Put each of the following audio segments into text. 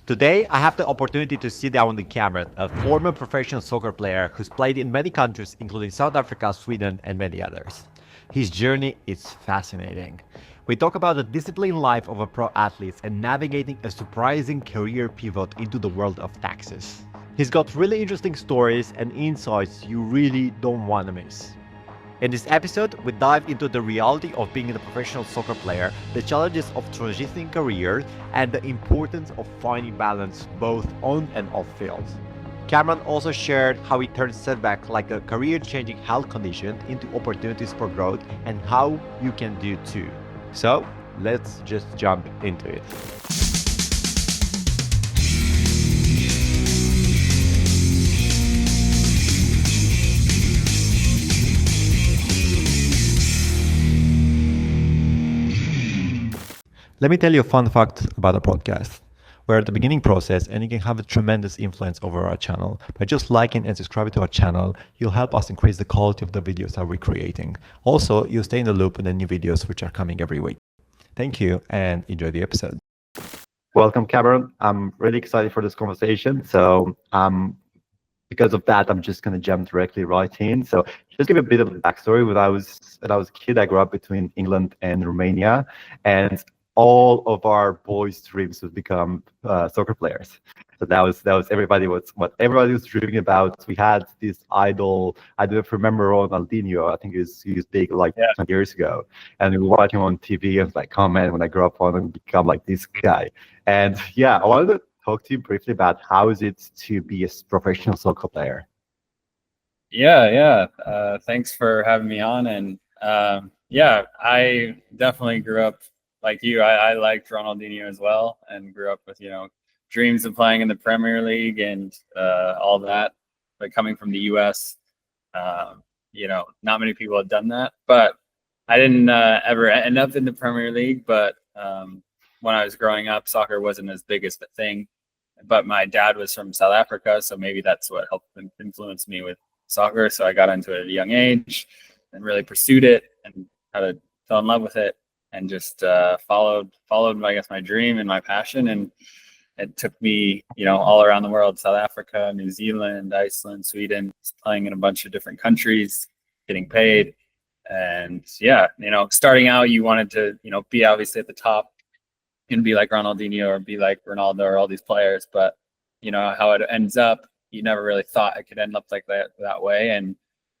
Today, I have the opportunity to sit down with Cameron, a former professional soccer player who's played in many countries, including South Africa, Sweden, and many others. His journey is fascinating. We talk about the disciplined life of a pro athlete and navigating a surprising career pivot into the world of taxes. He's got really interesting stories and insights you really don't want to miss. In this episode, we dive into the reality of being a professional soccer player, the challenges of transitioning careers, and the importance of finding balance both on and off field. Cameron also shared how he turned setback like a career-changing health condition into opportunities for growth and how you can do too. So, let's just jump into it. Let me tell you a fun fact about the podcast. We're at the beginning process and you can have a tremendous influence over our channel. By just liking and subscribing to our channel, you'll help us increase the quality of the videos that we're creating. Also, you'll stay in the loop with the new videos which are coming every week. Thank you and enjoy the episode. Welcome, Cameron. I'm really excited for this conversation. So because of that, I'm just going to jump directly right in. So just give a bit of a backstory. When I was a kid, I grew up between England and Romania, and all of our boys' dreams would become soccer players. So that was everybody what everybody was dreaming about. We had this idol. I don't know if you remember Ronaldinho. I think he was big like 20 years ago, and we were watching him on TV. And was like, oh man, when I grow up, I want to become like this guy. And yeah, I wanted to talk to you briefly about how is it to be a professional soccer player. Yeah. Thanks for having me on. And I definitely grew up like you. I liked Ronaldinho as well, and grew up with dreams of playing in the Premier League and all that. But coming from the U.S., not many people have done that. But I didn't ever end up in the Premier League. But when I was growing up, soccer wasn't as big as the thing. But my dad was from South Africa, so maybe that's what helped influence me with soccer. So I got into it at a young age and really pursued it and fell in love with it and just followed I guess my dream and my passion. And it took me all around the world: South Africa, New Zealand, Iceland, Sweden, playing in a bunch of different countries, getting paid. And starting out, you wanted to be obviously at the top and be like Ronaldinho or be like Ronaldo or all these players, but how it ends up, you never really thought it could end up like that way. And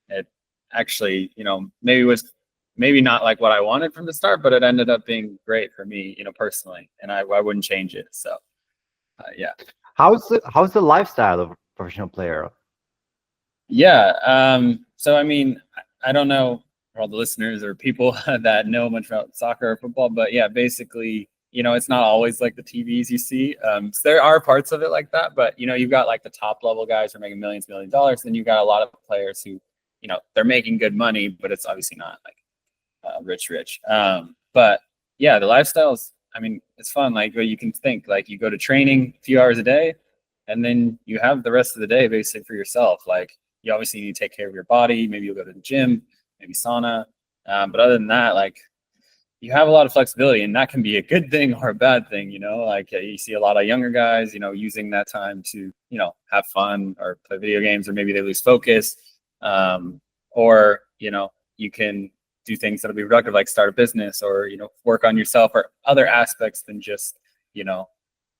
it actually maybe not like what I wanted from the start, but it ended up being great for me personally, and I wouldn't change it. So how's the lifestyle of a professional player? So I mean, I don't know for all the listeners or people that know much about soccer or football, but basically it's not always like the TVs you see. So there are parts of it like that, but you've got like the top level guys who are making millions of dollars. Then you've got a lot of players who, they're making good money, but it's obviously not like rich. But yeah, the lifestyles, I mean, it's fun. Like you can think like you go to training a few hours a day, and then you have the rest of the day basically for yourself. Like you obviously need to take care of your body. Maybe you'll go to the gym, maybe sauna. But other than that, like, you have a lot of flexibility, and that can be a good thing or a bad thing. Like you see a lot of younger guys, using that time to, have fun or play video games, or maybe they lose focus. Or, you can do things that'll be productive, like start a business or, work on yourself or other aspects than just,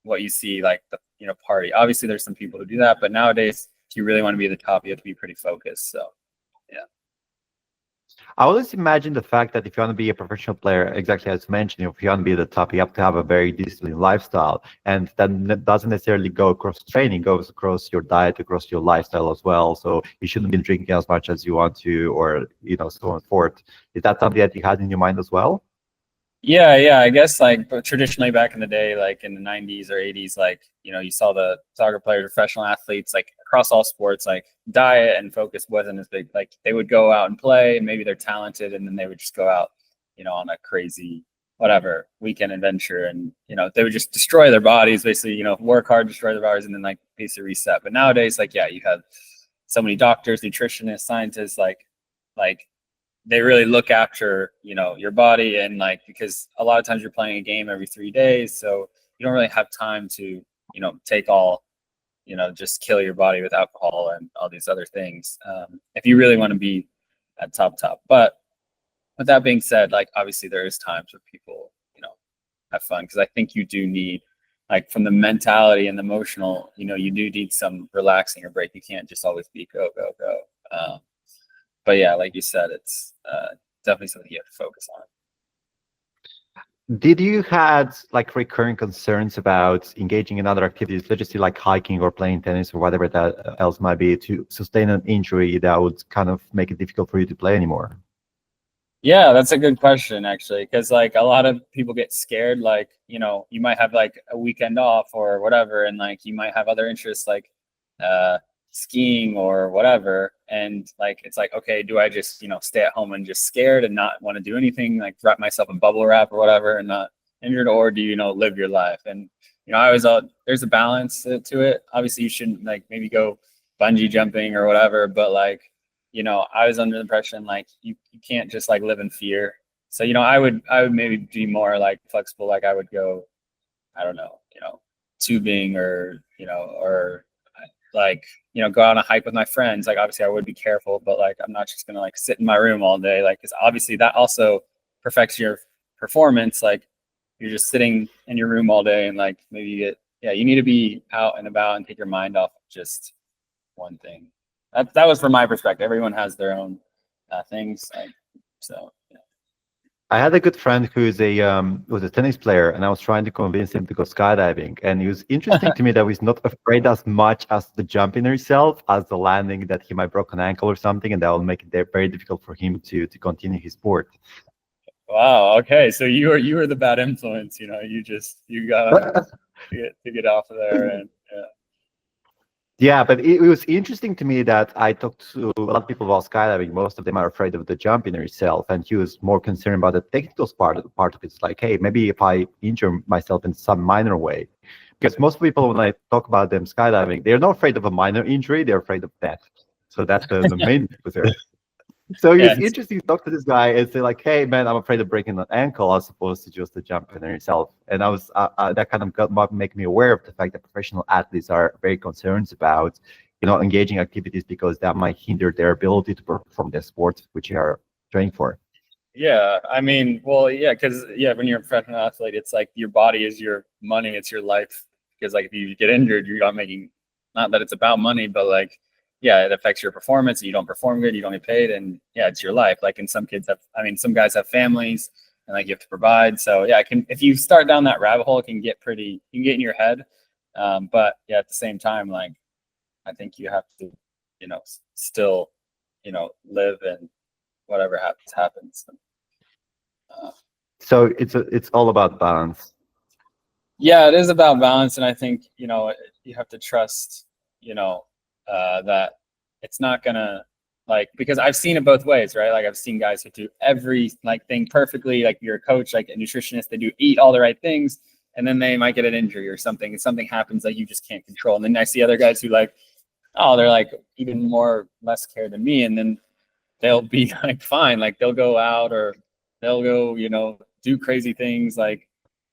what you see, like the, party. Obviously there's some people who do that, but nowadays, if you really want to be at the top, you have to be pretty focused. So, yeah. I always imagine the fact that if you want to be a professional player, exactly as mentioned, if you want to be at the top, you have to have a very disciplined lifestyle. And that doesn't necessarily go across training, goes across your diet, across your lifestyle as well. So you shouldn't be drinking as much as you want to, or, so on and forth. Is that something that you had in your mind as well? Yeah. I guess like traditionally back in the day, like in the 90s or 80s, like, you saw the soccer players, professional athletes, like across all sports, like diet and focus wasn't as big. Like they would go out and play, and maybe they're talented, and then they would just go out, on a crazy, whatever, weekend adventure. And, they would just destroy their bodies, basically, work hard, destroy their bodies, and then like basically reset. But nowadays, like, you have so many doctors, nutritionists, scientists, like they really look after, your body. And like, because a lot of times you're playing a game every 3 days, so you don't really have time to, take all, just kill your body with alcohol and all these other things. If you really want to be at top. But with that being said, like obviously there is times where people, have fun, because I think you do need, like, from the mentality and the emotional, you do need some relaxing or break. You can't just always be go, go, go. But yeah, like you said, it's definitely something you have to focus on. Did you had like recurring concerns about engaging in other activities, let's just say like hiking or playing tennis or whatever that else might be, to sustain an injury that would kind of make it difficult for you to play anymore? Yeah, that's a good question, actually, because like a lot of people get scared, like, you might have like a weekend off or whatever, and like you might have other interests like skiing or whatever, and like it's like, okay, do I just stay at home and just scared and not want to do anything, like wrap myself in bubble wrap or whatever and not injured, or do you live your life? And I always there's a balance to it. Obviously you shouldn't like maybe go bungee jumping or whatever, but like I was under the impression like you can't just like live in fear. So I would maybe be more like flexible, like I would go, I don't know, tubing or or like go on a hike with my friends. Like obviously I would be careful, but like I'm not just gonna like sit in my room all day, like, because obviously that also perfects your performance. Like you're just sitting in your room all day, and like maybe you need to be out and about and take your mind off of just one thing. That was from my perspective. Everyone has their own things, like, so yeah. I had a good friend who's was a tennis player, and I was trying to convince him to go skydiving. And it was interesting to me that he's not afraid as much as the jumping itself as the landing, that he might broke an ankle or something, and that will make it very difficult for him to continue his sport. Wow. Okay. So you were the bad influence. You gotta to get off of there, and yeah. Yeah, but it was interesting to me that I talked to a lot of people about skydiving. Most of them are afraid of the jump in itself, and he was more concerned about the technical part of it. It's like, hey, maybe if I injure myself in some minor way, because most people, when I talk about them skydiving, they're not afraid of a minor injury; they're afraid of death. So that's the main concern. So it's interesting to talk to this guy and say like, "Hey, man, I'm afraid of breaking an ankle as opposed to just the jump in itself." And I was that kind of make me aware of the fact that professional athletes are very concerned about, engaging activities, because that might hinder their ability to perform their sport, which they are training for. Yeah, I mean, well, yeah, because when you're a professional athlete, it's like your body is your money, it's your life. Because like if you get injured, you're not making. Not that it's about money, but like, yeah, it affects your performance. You don't perform good, you don't get paid, and yeah, it's your life. Like, and some guys have families, and like you have to provide. So yeah, if you start down that rabbit hole, it can get in your head. But yeah, at the same time, like I think you have to, still, live, and whatever happens. So it's all about balance. Yeah, it is about balance, and I think you have to trust that it's not gonna, like, because I've seen it both ways, right? Like I've seen guys who do every like thing perfectly, like you're a coach, like a nutritionist, they do eat all the right things, and then they might get an injury or something, and something happens that you just can't control. And then I see other guys who like, oh, they're like even less care than me, and then they'll be like fine, like they'll go out or they'll go do crazy things, like,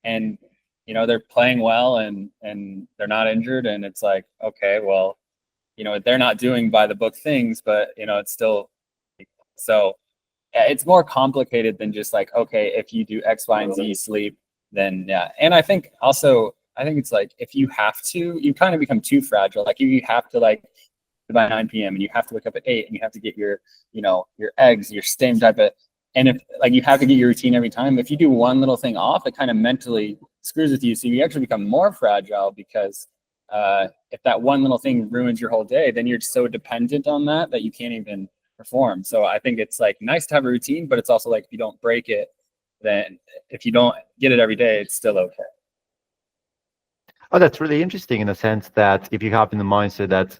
and they're playing well and they're not injured, and it's like, okay, well, they're not doing by the book things, but it's still, so it's more complicated than just like, okay, if you do X, Y, and Z, sleep, then yeah. And I think it's like, if you have to, you kind of become too fragile. Like you have to like by 9 p.m. and you have to wake up at 8 and you have to get your eggs, your same type of, and if like you have to get your routine every time, if you do one little thing off, it kind of mentally screws with you. So you actually become more fragile, because if that one little thing ruins your whole day, then you're so dependent on that you can't even perform. So I think it's like nice to have a routine, but it's also like if you don't break it, then if you don't get it every day, it's still okay. Oh, that's really interesting in the sense that if you have in the mindset that,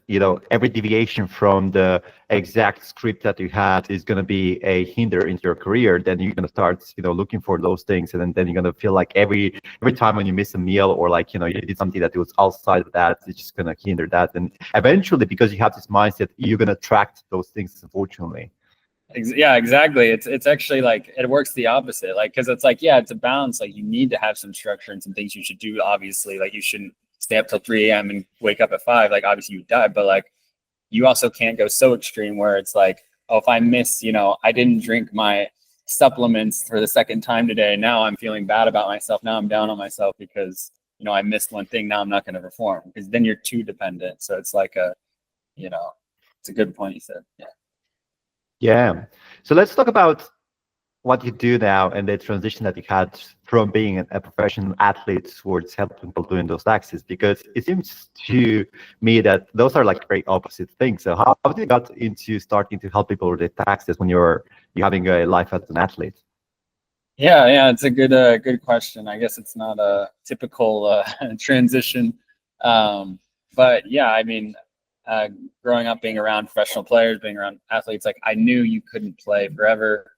every deviation from the exact script that you had is going to be a hinder into your career, then you're going to start, looking for those things. And then you're going to feel like every time when you miss a meal or like, you did something that was outside of that, it's just going to hinder that. And eventually, because you have this mindset, you're going to attract those things, unfortunately. Yeah, exactly. It's actually like it works the opposite. Like, because it's like, yeah, it's a balance. Like you need to have some structure and some things you should do. Obviously, like you shouldn't stay up till 3 a.m. and wake up at 5, like obviously you die, but like you also can't go so extreme where it's like, oh, if I miss, I didn't drink my supplements for the second time today. Now I'm feeling bad about myself. Now I'm down on myself because, I missed one thing. Now I'm not going to perform, because then you're too dependent. So it's like it's a good point you said. Yeah. Yeah. So let's talk about what you do now and the transition that you had from being a professional athlete towards helping people doing those taxes, because it seems to me that those are like very opposite things. So how did you got into starting to help people with their taxes when you're having a life as an athlete? Yeah, it's a good question. I guess it's not a typical transition, but yeah, I mean, growing up, being around professional players, being around athletes, like I knew you couldn't play forever,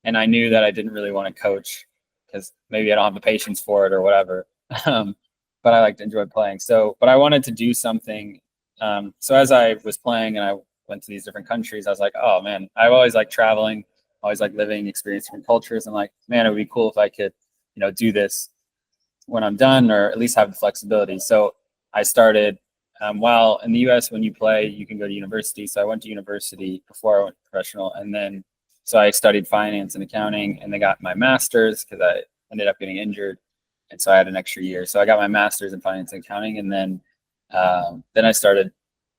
and I knew that I didn't really want to coach because maybe I don't have the patience for it or whatever. But I like to enjoy playing. So, but I wanted to do something. So as I was playing and I went to these different countries, I was like, oh man, I've always liked traveling, always like living, experiencing different cultures. And like, man, it would be cool if I could, do this when I'm done, or at least have the flexibility. So I started, while in the US, when you play, you can go to university. So I went to university before I went professional. And then, so I studied finance and accounting, and then got my master's because I ended up getting injured. And so I had an extra year. So I got my master's in finance and accounting. And then I started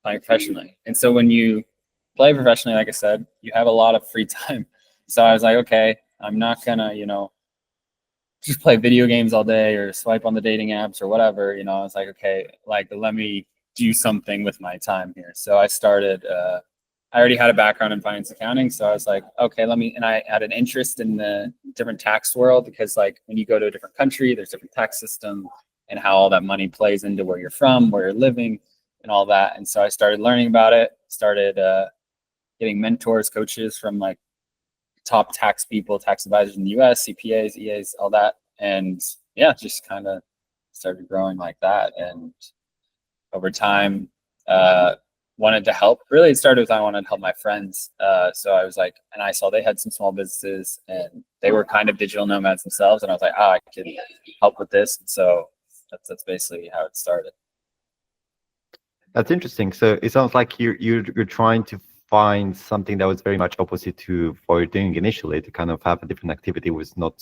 playing professionally. And so when you play professionally, like I said, you have a lot of free time. So I was like, okay, I'm not gonna, just play video games all day or swipe on the dating apps or whatever. I was like, okay, like let me do something with my time here. So I started, I already had a background in finance accounting. So I was like, okay, and I had an interest in the different tax world, because like when you go to a different country, there's different tax system and how all that money plays into where you're from, where you're living and all that. And so I started learning about it, started getting mentors, coaches from like top tax people, tax advisors in the US, CPAs, EAs, all that. And yeah, just kind of started growing like that. And over time, wanted to help. Really, it started with I wanted to help my friends. So I was like, and I saw they had some small businesses and they were kind of digital nomads themselves. And I was like, I could help with this. And so that's basically how it started. That's interesting. So it sounds like you're trying to find something that was very much opposite to what you're doing initially, to kind of have a different activity. Was not,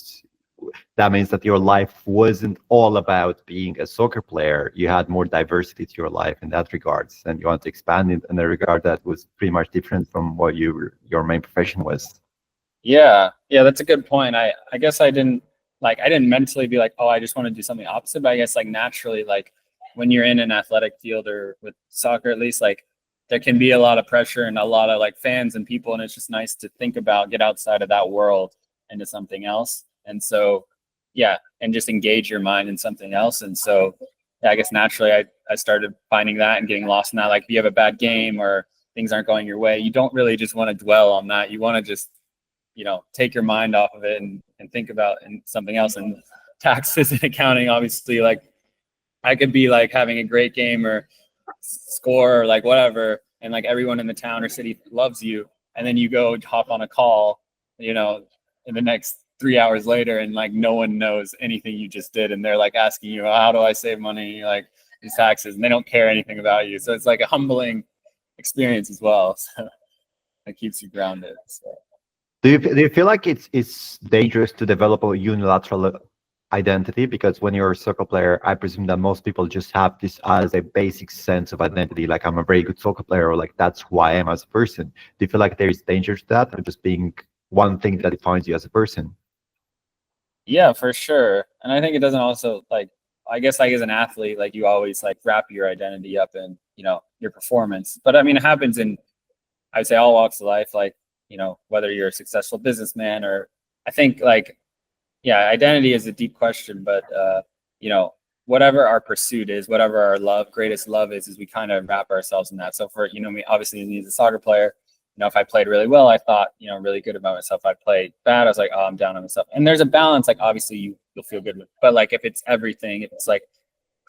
that means that your life wasn't all about being a soccer player. You had more diversity to your life in that regards, and you want to expand it in a regard that was pretty much different from what your main profession was. Yeah, that's a good point. I guess I didn't mentally be like, oh, I just want to do something opposite. But I guess like naturally, like when you're in an athletic field, or with soccer at least, like there can be a lot of pressure and a lot of like fans and people, and it's just nice to think about, get outside of that world into something else. And so yeah, and just engage your mind in something else. And so yeah, I guess naturally I started finding that and getting lost in that. Like if you have a bad game or things aren't going your way, you don't really just want to dwell on that. You want to just take your mind off of it and think about something else. And taxes and accounting, obviously, like I could be like having a great game or score or like whatever, and like everyone in the town or city loves you, and then you go hop on a call, in the next 3 hours later, and like no one knows anything you just did, and they're like asking you, how do I save money, like these taxes, and they don't care anything about you. So it's like a humbling experience as well. So it keeps you grounded. So. Do you feel like it's dangerous to develop a unilateral identity? Because when you're a soccer player, I presume that most people just have this as a basic sense of identity, like I'm a very good soccer player, or like that's who I am as a person. Do you feel like there is danger to that, or just being one thing that defines you as a person? Yeah, for sure. And I think it doesn't also like, I guess like as an athlete, like you always like wrap your identity up in, your performance. But I mean, it happens in, I would say, all walks of life, like, whether you're a successful businessman or I think like, yeah, identity is a deep question, but, whatever our pursuit is, whatever our greatest love is we kind of wrap ourselves in that. So for, me, obviously me as a soccer player, if I played really well, I thought, really good about myself. If I played bad, I was like, oh, I'm down on myself. And there's a balance, like obviously you'll feel good with, but like if it's everything, if it's like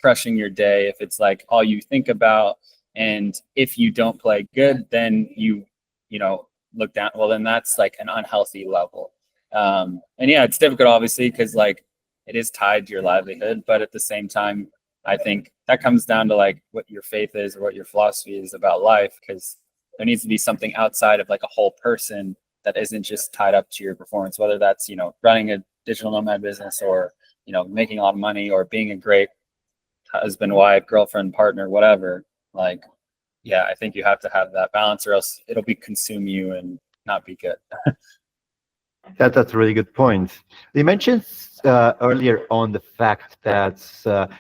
crushing your day, if it's like all you think about, and if you don't play good, then you look down, well, then that's like an unhealthy level. And yeah, it's difficult obviously, because like it is tied to your livelihood, but at the same time, I think that comes down to like what your faith is or what your philosophy is about life, because there needs to be something outside of like a whole person that isn't just tied up to your performance, whether that's, running a digital nomad business, or, making a lot of money, or being a great husband, wife, girlfriend, partner, whatever. Like, yeah, I think you have to have that balance, or else it'll be consume you and not be good. That's a really good point. You mentioned earlier on the fact that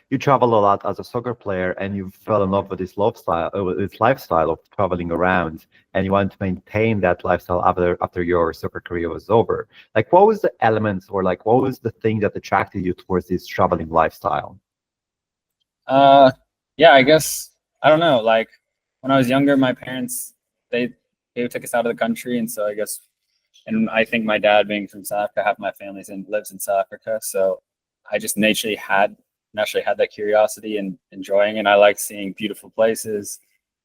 you travel a lot as a soccer player, and you fell in love with this lifestyle of traveling around, and you want to maintain that lifestyle after your soccer career was over. Like, what was the elements, or like, what was the thing that attracted you towards this traveling lifestyle? Yeah, I guess I don't know. Like when I was younger, my parents they they took us out of the country, and so I guess, and I think my dad being from South Africa, half my family's lives in South Africa, so I just naturally had that curiosity and enjoying, and I like seeing beautiful places,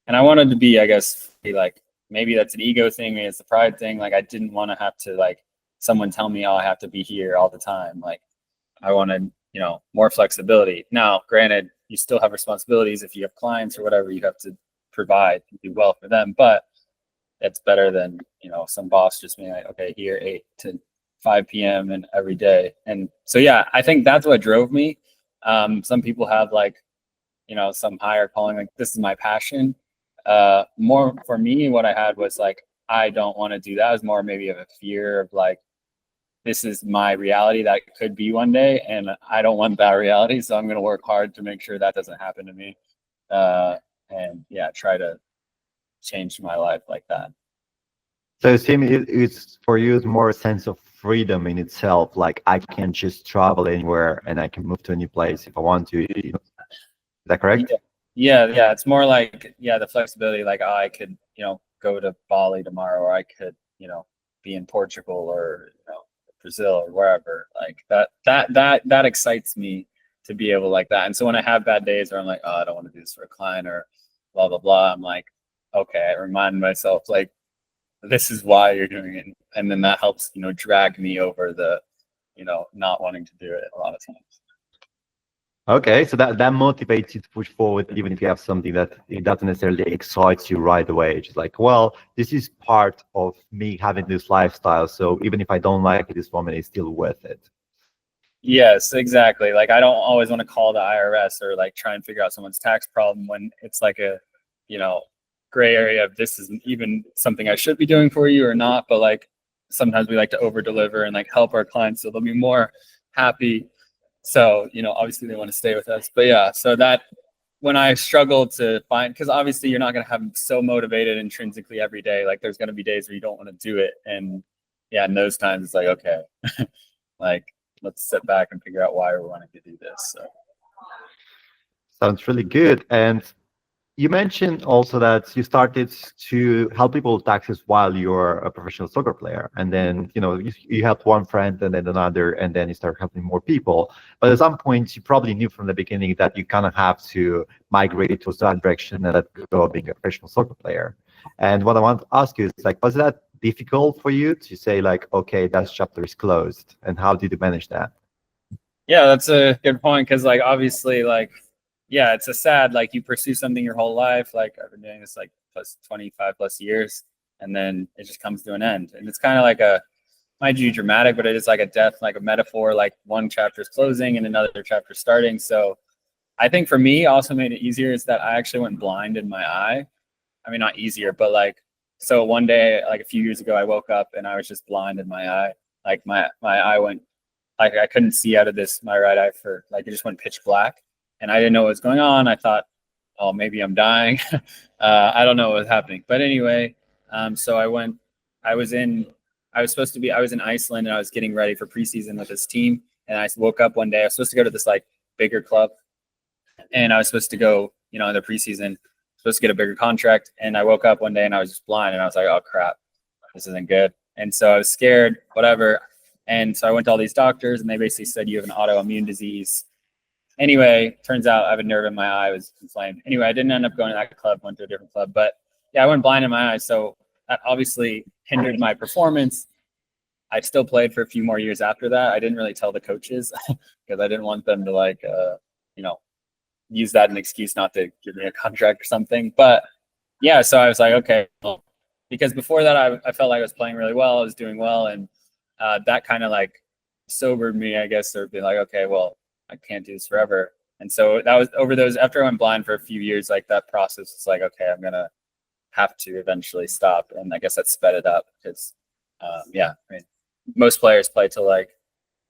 and I wanted to be, I guess, be like, maybe that's an ego thing, maybe it's a pride thing. Like I didn't want to have to like someone tell me, oh, I have to be here all the time. Like I wanted, more flexibility. Now, granted, you still have responsibilities. If you have clients or whatever, you have to provide and do well for them. But it's better than, some boss just being like, okay, here 8 to 5 p.m. and every day. And so, yeah, I think that's what drove me. Some people have like, some higher calling, like this is my passion. More for me, what I had was like, I don't want to do that. It was more maybe of a fear of like, this is my reality that could be one day, and I don't want that reality. So I'm going to work hard to make sure that doesn't happen to me. And yeah, try to change my life like that. So it seems it's for you, it's more a sense of freedom in itself. Like I can just travel anywhere, and I can move to a new place if I want to. Is that correct? Yeah. It's more like, the flexibility, like, oh, I could, go to Bali tomorrow, or I could, be in Portugal, or, Brazil, or wherever. Like that excites me to be able like that. And so when I have bad days where I'm like, oh, I don't want to do this for a client, or blah, blah, blah, I'm like, okay, I remind myself, like, this is why you're doing it. And then that helps, drag me over the, not wanting to do it a lot of times. Okay, so that motivates you to push forward, even if you have something that it doesn't necessarily excite you right away. It's just like, well, this is part of me having this lifestyle. So even if I don't like it this moment, it's still worth it. Yes, exactly. Like I don't always want to call the IRS or like try and figure out someone's tax problem when it's like a, gray area of this is even something I should be doing for you or not. But like sometimes we like to over deliver and like help our clients so they'll be more happy. So, obviously they want to stay with us. But yeah, so that when I struggle to find, because obviously you're not going to have so motivated intrinsically every day. Like there's going to be days where you don't want to do it. And yeah, in those times it's like, okay, like let's sit back and figure out why we're wanting to do this. So. Sounds really good. And you mentioned also that you started to help people with taxes while you're a professional soccer player, and then you helped one friend and then another, and then you start helping more people. But at some point, you probably knew from the beginning that you kind of have to migrate towards that direction and let go of being a professional soccer player. And what I want to ask you is like, was that difficult for you to say like, okay, that chapter is closed, and how did you manage that? Yeah, that's a good point, because like obviously like, yeah, it's a sad, like you pursue something your whole life. Like I've been doing this like plus 25 plus years, and then it just comes to an end. And it's kind of like might be dramatic, but it is like a death, like a metaphor, like one chapter is closing and another chapter starting. So I think for me also made it easier is that I actually went blind in my eye. I mean, not easier, but like, so one day, like a few years ago, I woke up and I was just blind in my eye. Like my eye went, like I couldn't see out of my right eye for like, it just went pitch black. And I didn't know what was going on. I thought, oh, maybe I'm dying. I don't know what was happening. But anyway, so I was in Iceland, and I was getting ready for preseason with this team. And I woke up one day, I was supposed to go to this like bigger club, and I was supposed to go, in the preseason, supposed to get a bigger contract. And I woke up one day and I was just blind, and I was like, oh crap, this isn't good. And so I was scared, whatever. And so I went to all these doctors, and they basically said, you have an autoimmune disease. Anyway, turns out I have a nerve in my eye, it was inflamed. Anyway, I didn't end up going to that club, went to a different club. But yeah, I went blind in my eyes. So that obviously hindered my performance. I still played for a few more years after that. I didn't really tell the coaches because I didn't want them to like, use that as an excuse not to give me a contract or something. But yeah, so I was like, okay, well, because before that I felt like I was playing really well, I was doing well, and that kind of like sobered me, I guess, or be like, okay, well, I can't do this forever. And so that was over those, after I went blind for a few years, like that process was like, okay, I'm gonna have to eventually stop. And I guess that sped it up because yeah, I mean, most players play till like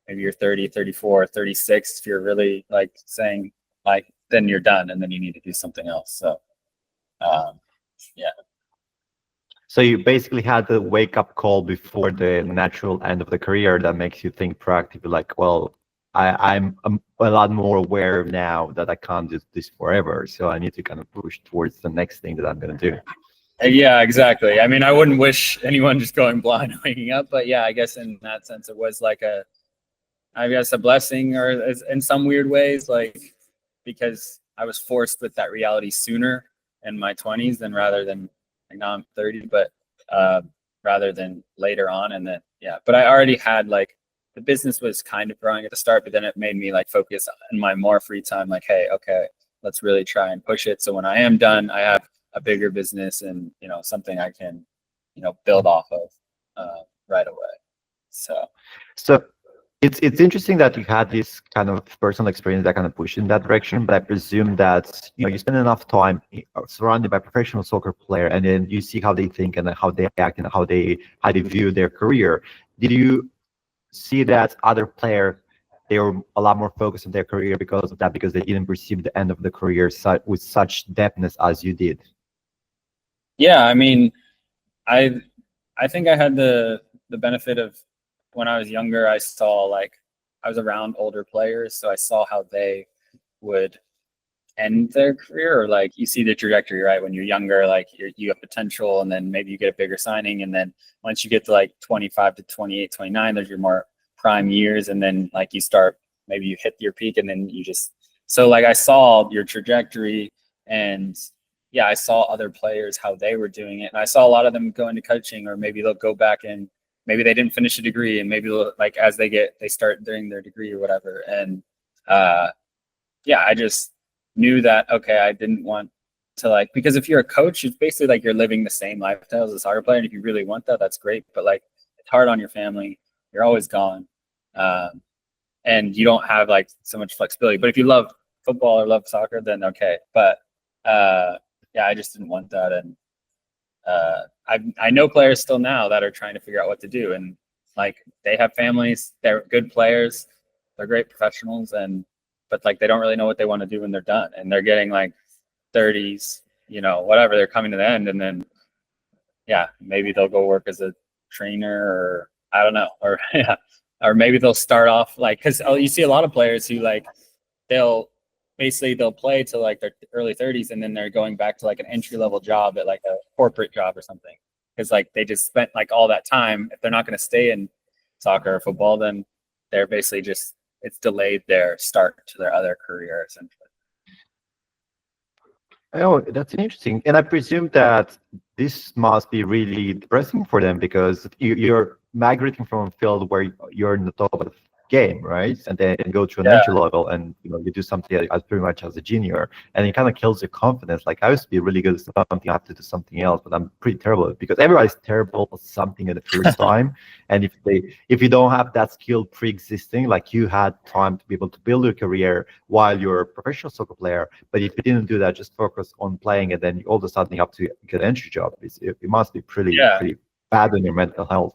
maybe you're 30, 34, 36. If you're really like saying like, then you're done and then you need to do something else. So yeah. So you basically had the wake up call before the natural end of the career that makes you think proactively, like, well, I'm a lot more aware now that I can't do this forever. So I need to kind of push towards the next thing that I'm going to do. Yeah, exactly. I mean, I wouldn't wish anyone just going blind and waking up, but yeah, I guess in that sense, it was like I guess a blessing, or in some weird ways, like, because I was forced with that reality sooner in my 20s than rather than, like, now I'm 30, but rather than later on. And then, yeah, but I already had like, the business was kind of growing at the start, but then it made me like focus in my more free time, like, hey, okay, let's really try and push it. So when I am done, I have a bigger business and, you know, something I can, you know, build off of right away. So It's interesting that you had this kind of personal experience that kind of pushed in that direction, but I presume that you spend enough time surrounded by professional soccer player, and then you see how they think and how they act and how they view their career. Did you see that other player, they were a lot more focused on their career because of that, because they didn't perceive the end of the career with such depthness as you did? yeah, I mean, I think I had the benefit of, when I was younger, I saw, like, I was around older players, so I saw how they would end their career, or like you see the trajectory, right? When you're younger, like you have potential, and then maybe you get a bigger signing, and then once you get to like 25 to 28, 29, there's your more prime years, and then like you start, maybe you hit your peak, and then you just, so like I saw your trajectory, and yeah, I saw other players how they were doing it, and I saw a lot of them go into coaching, or maybe they'll go back and maybe they didn't finish a degree, and maybe like as they start during their degree or whatever, and yeah, I just knew that, okay, I didn't want to, like, because if you're a coach, it's basically like you're living the same lifestyle as a soccer player, and if you really want that, that's great, but like it's hard on your family, you're always gone, and you don't have like so much flexibility. But if you love football or love soccer, then okay. But yeah, I just didn't want that, and I know players still now that are trying to figure out what to do, and like they have families, they're good players, they're great professionals, and but like they don't really know what they want to do when they're done, and they're getting like 30s, you know, whatever, they're coming to the end, and then yeah, maybe they'll go work as a trainer, or I don't know, or yeah, or maybe they'll start off like, because you see a lot of players who like they'll play to like their early 30s, and then they're going back to like an entry level job at like a corporate job or something, because like they just spent like all that time. If they're not going to stay in soccer or football, then they're basically just, it's delayed their start to their other career essentially. Oh, that's interesting. And I presume that this must be really depressing for them, because you're migrating from a field where you're in the top of the game, right? And then go to an Yeah. entry level, and you do something as pretty much as a junior, and it kind of kills your confidence. Like, I used to be really good at something, I have to do something else, but I'm pretty terrible at it, because everybody's terrible at something at the first time. And if you don't have that skill pre-existing, like you had time to be able to build your career while you're a professional soccer player, but if you didn't do that, just focus on playing, and then all of a sudden you have to get an entry job, it must be pretty bad on your mental health.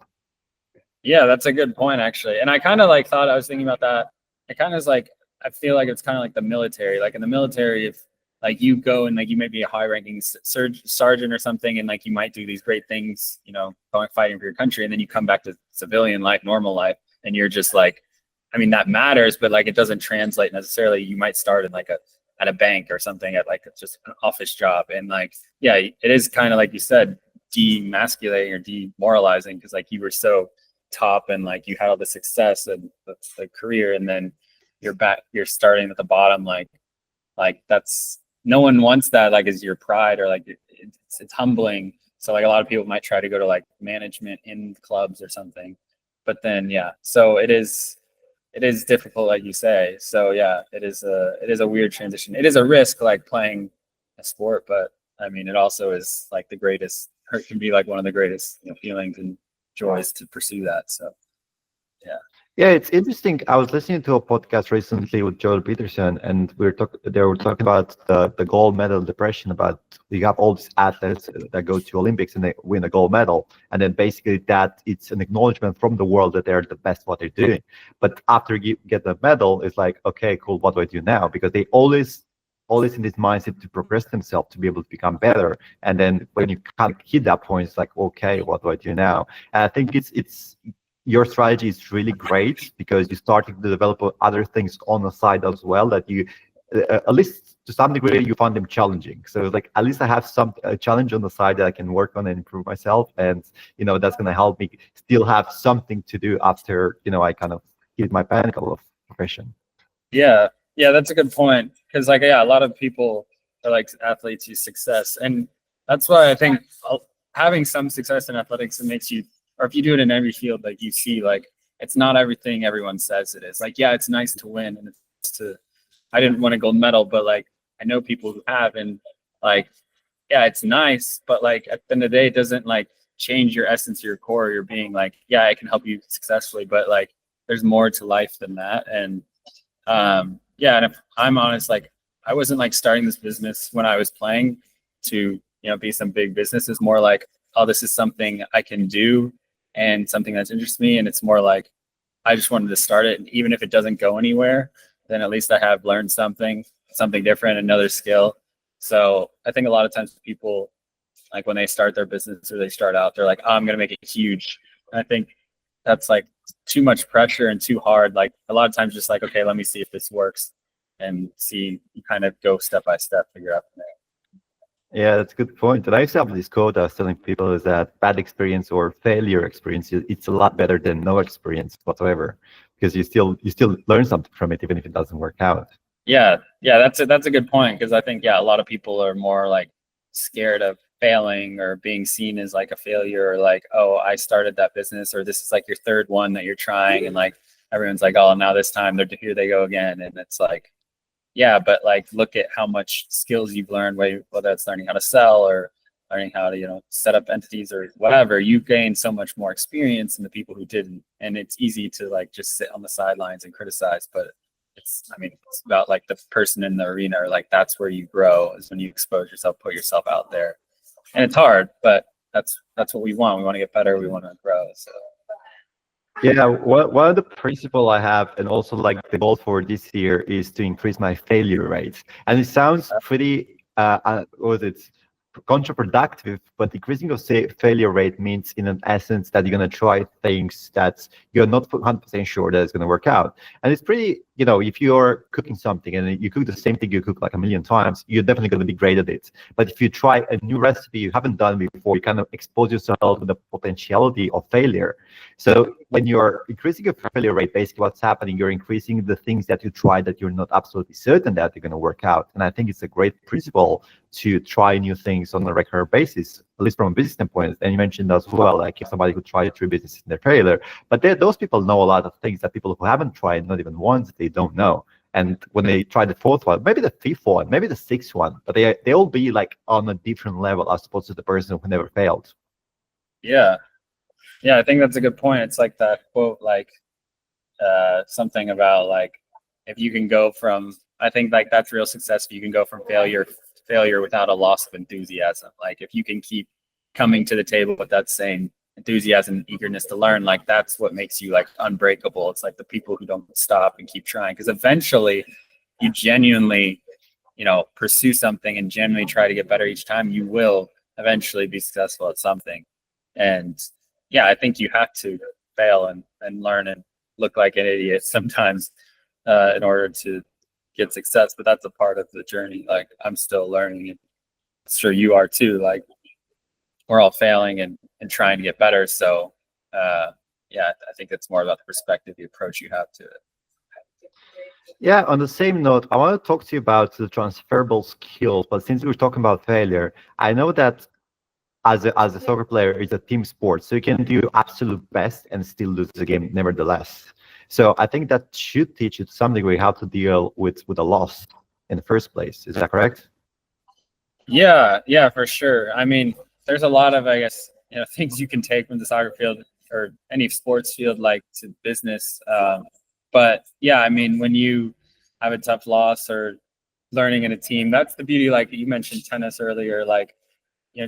Yeah, that's a good point, actually. And I kind of like thought, I was thinking about that. It kind of is like, I feel like it's kind of like the military. Like in the military, if like you go and like you may be a high ranking sergeant or something, and like you might do these great things, you know, going fighting for your country, and then you come back to civilian life, normal life, and you're just like, I mean, that matters, but like it doesn't translate necessarily. You might start in like at a bank or something, at like just an office job, and like, yeah, it is kind of like you said, demasculating or demoralizing, because like you were so top, and like you had all the success and the career, and then you're starting at the bottom, like that's, no one wants that, like, is your pride, or like it's humbling. So like a lot of people might try to go to like management in clubs or something, but then yeah, so it is it is difficult, like you say. So yeah, it is a weird transition. It is a risk, like playing a sport, but I mean, it also is like the greatest, or it can be like one of the greatest, feelings and joys to pursue that. So yeah. Yeah, it's interesting. I was listening to a podcast recently with Joel Peterson, and they were talking about the gold medal depression. About you have all these athletes that go to Olympics and they win a gold medal, and then basically that it's an acknowledgement from the world that they're the best what they're doing. But after you get the medal, it's like, okay, cool, what do I do now? Because they always in this mindset to progress themselves to be able to become better. And then when you kind of hit that point, it's like, okay, what do I do now? And I think it's your strategy is really great because you're starting to develop other things on the side as well that you at least to some degree you find them challenging. So like at least I have some challenge on the side that I can work on and improve myself, and that's going to help me still have something to do after I kind of hit my pinnacle of profession. Yeah, yeah, that's a good point. Because like, yeah, a lot of people are like athletes use success, and that's why I think having some success in athletics, it makes you, or if you do it in every field, like you see, like it's not everything everyone says it is. Like, yeah, it's nice to win, and it's to, I didn't win a gold medal, but like I know people who have, and like, yeah, it's nice, but like at the end of the day, it doesn't like change your essence, your core, your being. Like, yeah, I can help you successfully, but like there's more to life than that. And yeah, and if I'm honest, like I wasn't like starting this business when I was playing to be some big business. It's more like, oh, this is something I can do and something that's interests me, and it's more like I just wanted to start it, and even if it doesn't go anywhere, then at least I have learned something different, another skill. So I think a lot of times people, like when they start their business or they start out, they're like, oh, I'm gonna make it huge. And I think that's like too much pressure and too hard. Like a lot of times just like, okay, let me see if this works, and see, you kind of go step by step, figure out from there. Yeah, that's a good point. And I used to have this quote I was telling people is that bad experience or failure experience, it's a lot better than no experience whatsoever, because you still learn something from it even if it doesn't work out. Yeah, yeah, that's a good point, because I think, yeah, a lot of people are more like scared of failing or being seen as like a failure, or like, oh, I started that business, or this is like your third one that you're trying, and like everyone's like, oh, now this time they're here they go again, and it's like, yeah, but like look at how much skills you've learned, whether it's learning how to sell or learning how to set up entities or whatever. You gain so much more experience than the people who didn't, and it's easy to like just sit on the sidelines and criticize, but I mean, it's about like the person in the arena, or like that's where you grow, is when you expose yourself, put yourself out there. And it's hard, but that's what we want. We want to get better. We want to grow. So Yeah, one of the principle I have, and also like the goal for this year, is to increase my failure rate. And it sounds pretty, what was it, counterproductive, but increasing your failure rate means, in an essence, that you're going to try things that you're not 100% sure that it's going to work out. And it's pretty, if you're cooking something and you cook the same thing you cook like a million times, you're definitely going to be great at it. But if you try a new recipe you haven't done before, you kind of expose yourself to the potentiality of failure. So when you're increasing your failure rate, basically what's happening, you're increasing the things that you try that you're not absolutely certain that they're going to work out. And I think it's a great principle to try new things on a regular basis, at least from a business standpoint. And you mentioned as well, like if somebody could try 3 businesses in their failure, but those people know a lot of things that people who haven't tried, not even once, they don't know. And when they try the 4th one, maybe the 5th one, maybe the 6th one, but they'll be like on a different level as opposed to the person who never failed. Yeah. Yeah, I think that's a good point. It's like that quote, like something about like, if you can go from, I think like that's real success. If you can go from failure without a loss of enthusiasm. Like if you can keep coming to the table with that same enthusiasm and eagerness to learn, like that's what makes you like unbreakable. It's like the people who don't stop and keep trying, because eventually you genuinely pursue something and genuinely try to get better each time, you will eventually be successful at something. And yeah, I think you have to fail and learn and look like an idiot sometimes in order to get success. But that's a part of the journey. Like I'm still learning, and I'm sure you are too. Like we're all failing and trying to get better. So yeah, I think it's more about the perspective, the approach you have to it. Yeah, on the same note, I want to talk to you about the transferable skills. But since we're talking about failure, I know that as a soccer player, it's a team sport, so you can do your absolute best and still lose the game nevertheless. So I think that should teach you to some degree how to deal with a loss in the first place. Is that correct? Yeah, for sure. I mean, there's a lot of, I guess, things you can take from the soccer field or any sports field, like to business. But yeah, I mean, when you have a tough loss or learning in a team, that's the beauty. Like you mentioned tennis earlier, like,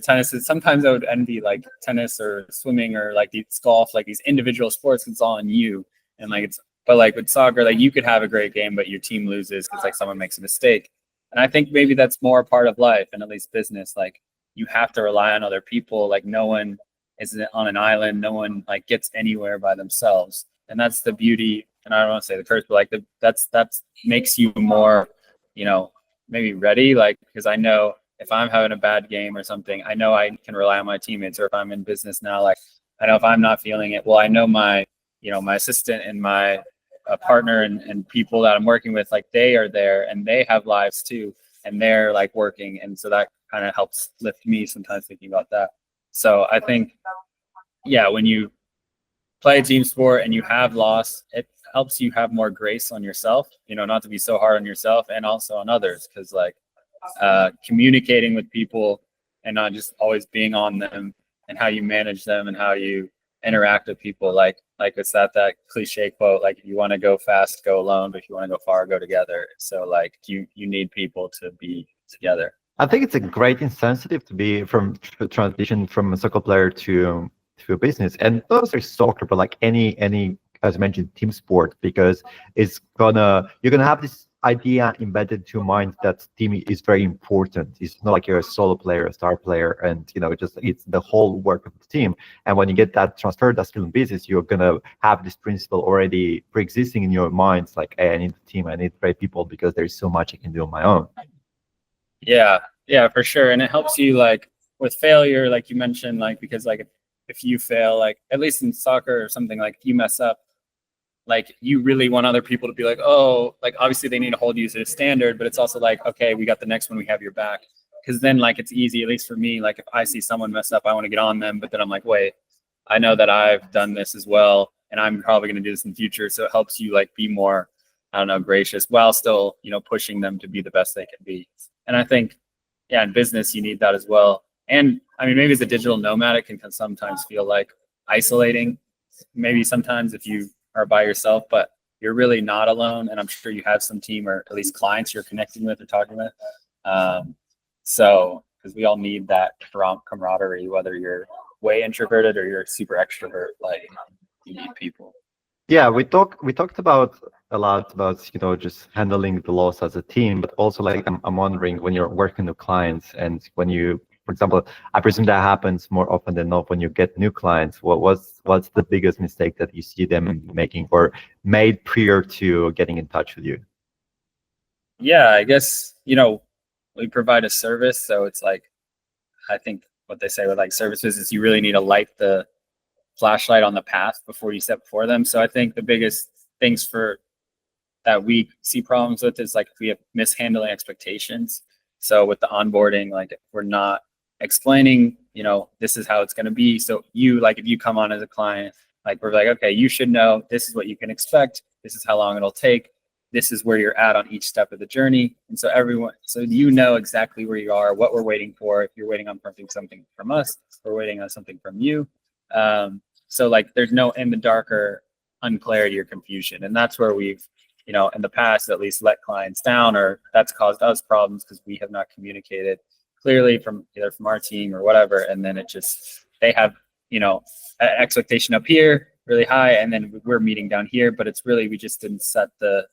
tennis is, sometimes I would envy like tennis or swimming or like these golf, like these individual sports, it's all on you. And like, but like with soccer, like you could have a great game, but your team loses because like someone makes a mistake. And I think maybe that's more a part of life, and at least business. Like you have to rely on other people. Like no one is on an island. No one like gets anywhere by themselves. And that's the beauty. And I don't want to say the curse, but like that's makes you more, maybe ready. Like, because I know if I'm having a bad game or something, I know I can rely on my teammates. Or if I'm in business now, like I know if I'm not feeling it, well, I know my assistant and my partner and people that I'm working with, like they are there and they have lives too, and they're like working. And so that kind of helps lift me sometimes thinking about that. So I think, yeah, when you play a team sport and you have loss, it helps you have more grace on yourself, not to be so hard on yourself and also on others. Because like communicating with people and not just always being on them, and how you manage them and how you interact with people, like it's that cliche quote, like if you want to go fast, go alone, but if you want to go far, go together. So like you need people to be together. I think it's a great incentive to be to transition from a soccer player to a business, and not necessarily soccer, but like any as I mentioned team sport, because you're gonna have this idea embedded to your mind that team is very important. It's not like you're a solo player, a star player, and it's the whole work of the team. And when you get that transferred, that's still in business, you're gonna have this principle already pre-existing in your minds, like, hey, I need a team, I need great people, because there's so much I can do on my own. Yeah, for sure. And it helps you like with failure, like you mentioned, like because like if you fail, like at least in soccer or something, like if you mess up, like you really want other people to be like, oh, like obviously they need to hold you to a standard, but it's also like, okay, we got the next one, we have your back. Because then like it's easy, at least for me, like if I see someone mess up, I want to get on them, but then I'm like, wait, I know that I've done this as well, and I'm probably going to do this in the future. So it helps you like be more, I don't know, gracious while still, pushing them to be the best they can be. And I think, yeah, in business, you need that as well. And I mean, maybe as a digital nomad, it can sometimes feel like isolating. Maybe sometimes if you are by yourself, but you're really not alone. And I'm sure you have some team or at least clients you're connecting with or talking with. So, because we all need that camaraderie, whether you're way introverted or you're super extrovert, like you need people. Yeah, we talked about a lot about just handling the loss as a team, but also like I'm wondering, when you're working with clients and when you, for example, I presume that happens more often than not when you get new clients. What's the biggest mistake that you see them making or made prior to getting in touch with you? Yeah, I guess we provide a service, so it's like I think what they say with like services is you really need to light the flashlight on the path before you step before them. So I think the biggest things for that we see problems with is like if we have mishandling expectations. So with the onboarding, like if we're not explaining, this is how it's going to be. So if you come on as a client, like we're like, okay, you should know this is what you can expect. This is how long it'll take. This is where you're at on each step of the journey. And so you know exactly where you are, what we're waiting for. If you're waiting on something from us, we're waiting on something from you. So like there's no in the dark or unclarity or confusion. And that's where we've, in the past, at least let clients down, or that's caused us problems because we have not communicated clearly from either from our team or whatever. And then they have, an expectation up here really high, and then we're meeting down here, but it's really, we just didn't set the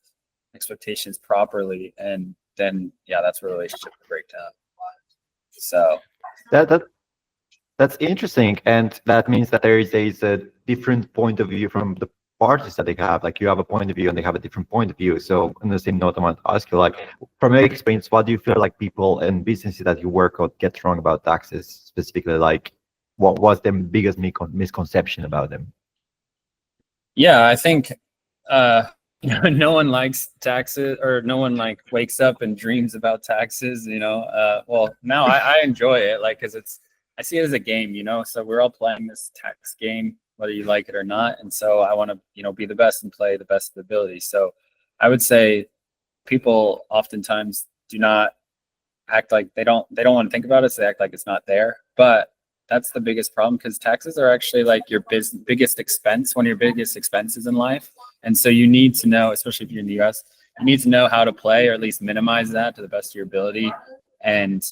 expectations properly. And then, yeah, that's where relationships break down. So that's interesting, and that means that there is a different point of view from the parties that they have. Like you have a point of view and they have a different point of view. So on the same note, I want to ask you, like, from your experience, what do you feel like people and businesses that you work with get wrong about taxes specifically? Like, what was the biggest misconception about them? Yeah, I think no one likes taxes, or no one like wakes up and dreams about taxes, well, now I enjoy it, like, because I see it as a game, so we're all playing this tax game. whether you like it or not. And so I want to, be the best and play the best of the ability. So I would say people oftentimes do not act like they don't want to think about it, so they act like it's not there. But that's the biggest problem, because taxes are actually like your biggest expense, one of your biggest expenses in life. And so you need to know, especially if you're in the US, you need to know how to play, or at least minimize that to the best of your ability. And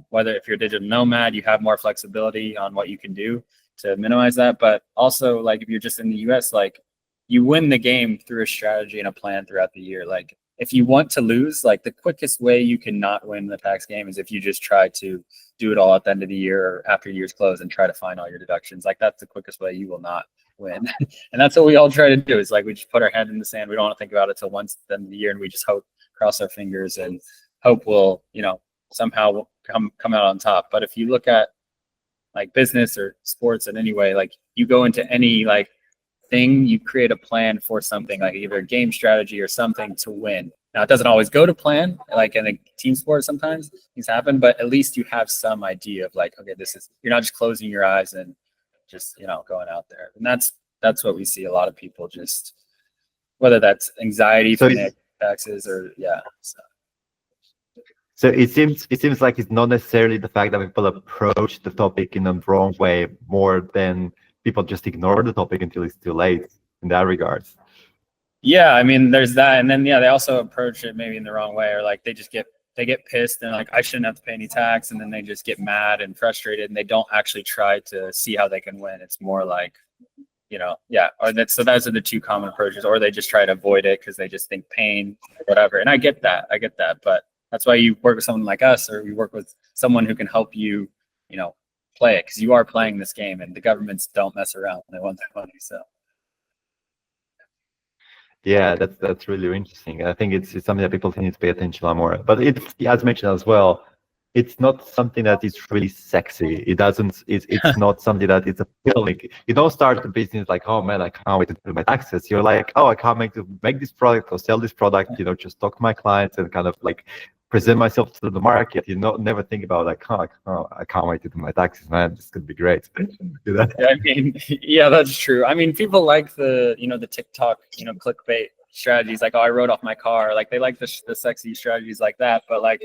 whether if you're a digital nomad, you have more flexibility on what you can do to minimize that. But also, like, if you're just in the US, like, you win the game through a strategy and a plan throughout the year. Like, if you want to lose, like, the quickest way you can not win the tax game is if you just try to do it all at the end of the year or after year's close and try to find all your deductions. Like, that's the quickest way you will not win. And that's what we all try to do. Is like, we just put our head in the sand. We don't want to think about it till once at the end of the year, and we just hope, cross our fingers, and hope we'll, somehow come out on top. But if you look at like business or sports in any way, like, you go into any like thing, you create a plan for something, like either a game strategy or something to win. Now, it doesn't always go to plan, like in a team sport, sometimes things happen, but at least you have some idea of like, okay, you're not just closing your eyes and just, going out there. And that's what we see a lot of people, just whether that's anxiety from taxes or So it seems like it's not necessarily the fact that people approach the topic in a wrong way, more than people just ignore the topic until it's too late in that regards. Yeah, I mean, there's that. And then, they also approach it maybe in the wrong way, or like they get pissed and like, I shouldn't have to pay any tax. And then they just get mad and frustrated, and they don't actually try to see how they can win. It's more like, so those are the two common approaches, or they just try to avoid it because they just think pain, whatever. And I get that. But that's why you work with someone like us, or you work with someone who can help you, play it, because you are playing this game, and the governments don't mess around when they want their money. So. Yeah, that's really interesting. I think it's something that people need to pay attention a lot more. But it's, as mentioned as well, it's not something that is really sexy. It's not something that is appealing. You don't start the business like, oh man, I can't wait to do my taxes. You're like, oh, I can't make this product or sell this product, just talk to my clients and kind of like present myself to the market. Never think about like, oh, I can't wait to do my taxes, man. This could be great. Do that. Yeah, I mean, yeah, that's true. I mean, people like the TikTok, clickbait strategies, like, oh, I wrote off my car. Like, they like the sexy strategies like that, but like,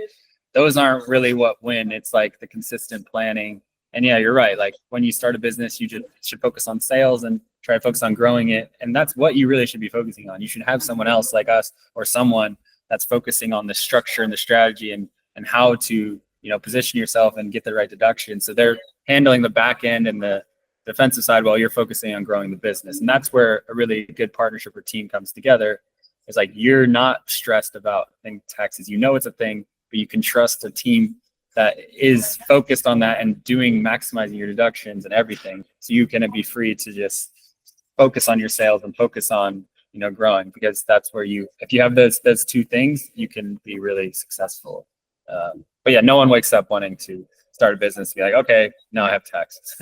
those aren't really what win. It's like the consistent planning. And yeah, you're right. Like, when you start a business, you just should focus on sales and try to focus on growing it. And that's what you really should be focusing on. You should have someone else like us, or someone that's focusing on the structure and the strategy and how to, position yourself and get the right deduction. So they're handling the back end and the defensive side while you're focusing on growing the business. And that's where a really good partnership or team comes together. It's like, you're not stressed about taxes. It's a thing, but you can trust a team that is focused on that and maximizing your deductions and everything. So you can be free to just focus on your sales and focus on, growing, because that's where if you have those two things, you can be really successful. But yeah, no one wakes up wanting to start a business and be like, okay, now I have taxes.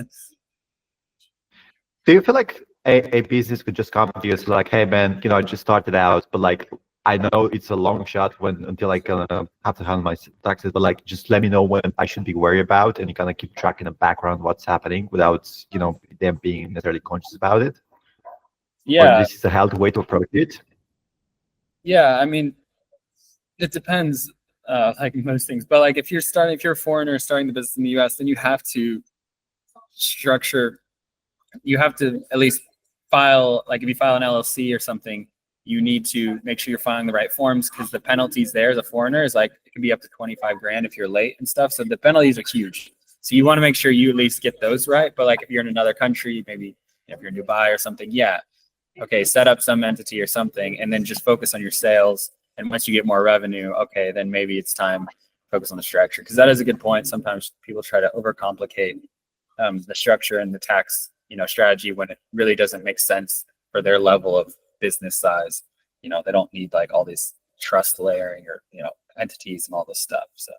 Do you feel like a business could just come to you as like, hey man, I just started out, but like, I know it's a long shot until I kind of have to handle my taxes, but like, just let me know when I should be worried about, and you kind of keep track in the background what's happening without, them being necessarily conscious about it. Yeah. Or this is a healthy way to approach it. Yeah, I mean, it depends, like most things. But like, if you're a foreigner starting the business in the US, then you have to at least file, like if you file an LLC or something, you need to make sure you're filing the right forms, because the penalties there as a foreigner is like, it can be up to 25 grand if you're late and stuff. So the penalties are huge. So you want to make sure you at least get those right. But like, if you're in another country, maybe if you're in Dubai or something, okay, set up some entity or something, and then just focus on your sales. And once you get more revenue, okay, then maybe it's time to focus on the structure. Because that is a good point. Sometimes people try to overcomplicate the structure and the tax, strategy, when it really doesn't make sense for their level of business size. They don't need like all these trust layering or, entities and all this stuff. So.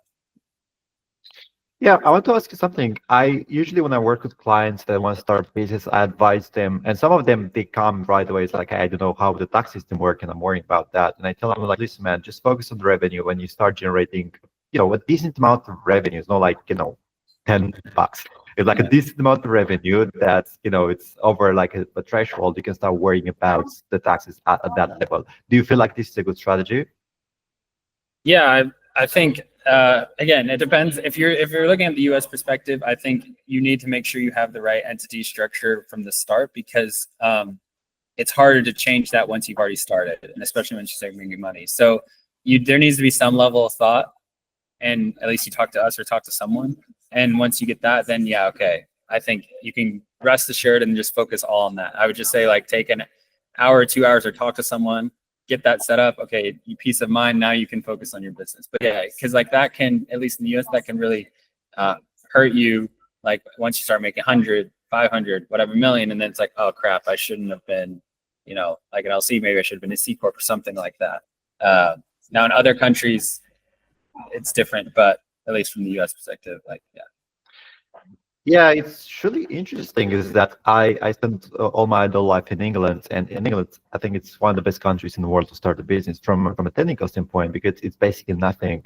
Yeah, I want to ask you something. I usually, when I work with clients that want to start a business, I advise them, and some of them, they come right away. It's like, I don't know how the tax system works, and I'm worrying about that. And I tell them, like, listen, man, just focus on the revenue. When you start generating, a decent amount of revenue, it's not like, $10. It's like a decent amount of revenue that's, it's over like a threshold. You can start worrying about the taxes at that level. Do you feel like this is a good strategy? Yeah, I think again, it depends. If you're looking at the U.S. perspective, I think you need to make sure you have the right entity structure from the start, because it's harder to change that once you've already started, and especially when you start making money. So there needs to be some level of thought, and at least you talk to us or talk to someone. And once you get that, then yeah, okay, I think you can rest assured and just focus all on that. I would just say, like, take an hour or 2 hours or talk to someone, get that set up. Okay, peace of mind. Now you can focus on your business. But yeah, because like that can, at least in the US, that can really hurt you. Like once you start making 100, 500, whatever million, and then it's like, oh crap, I shouldn't have been, like an LC. Maybe I should have been a C corp or something like that. Now in other countries, it's different, but at least from the US perspective, like, yeah. Yeah, it's really interesting is that I spent all my adult life in England, and in England, I think it's one of the best countries in the world to start a business from a technical standpoint, because it's basically nothing.